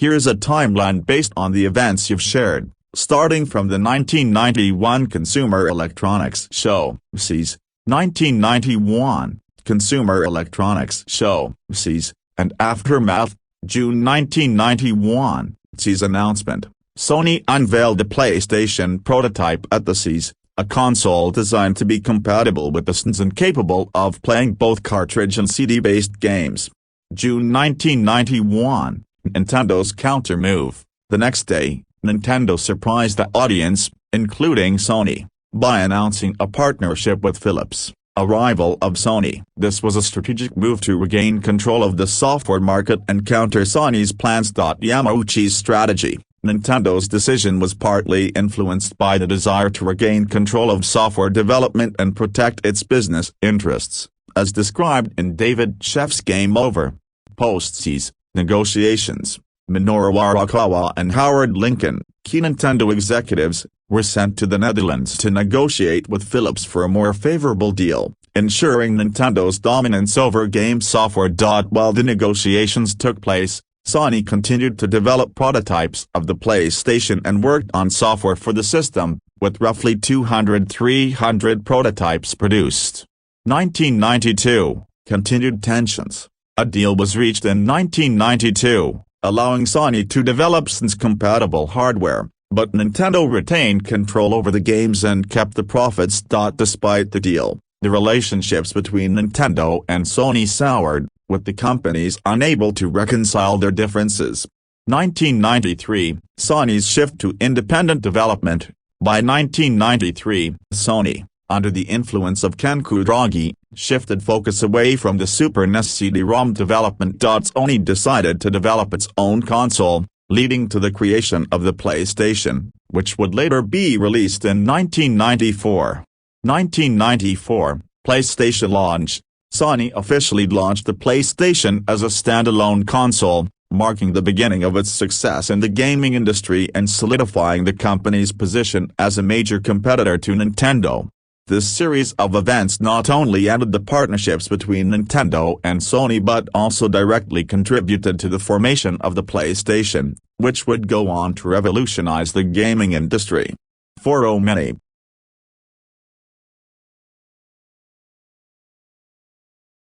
Here's a timeline based on the events you've shared, starting from the 1991 Consumer Electronics Show, CES, 1991, Consumer Electronics Show, CES, and Aftermath, June 1991, CES announcement. Sony unveiled a PlayStation prototype at the CES, a console designed to be compatible with the SNES and capable of playing both cartridge and CD-based games. June 1991, Nintendo's counter-move. The next day, Nintendo surprised the audience, including Sony, by announcing a partnership with Philips, a rival of Sony. This was a strategic move to regain control of the software market and counter Sony's plans. Yamauchi's strategy. Nintendo's decision was partly influenced by the desire to regain control of software development and protect its business interests, as described in David Sheff's Game Over. Post-CES negotiations, Minoru Arakawa and Howard Lincoln, key Nintendo executives, were sent to the Netherlands to negotiate with Philips for a more favorable deal, ensuring Nintendo's dominance over game software. While the negotiations took place, Sony continued to develop prototypes of the PlayStation and worked on software for the system, with roughly 200-300 prototypes produced. 1992, continued tensions. A deal was reached in 1992, allowing Sony to develop SNES-compatible hardware, but Nintendo retained control over the games and kept the profits. Despite the deal, the relationships between Nintendo and Sony soured, with the companies unable to reconcile their differences. 1993, Sony's shift to independent development. By 1993, Sony, under the influence of Ken Kutaragi, shifted focus away from the Super NES CD-ROM development. Sony decided to develop its own console, leading to the creation of the PlayStation, which would later be released in 1994. 1994, PlayStation launch. Sony officially launched the PlayStation as a standalone console, marking the beginning of its success in the gaming industry and solidifying the company's position as a major competitor to Nintendo. This series of events not only ended the partnerships between Nintendo and Sony but also directly contributed to the formation of the PlayStation, which would go on to revolutionize the gaming industry. For many,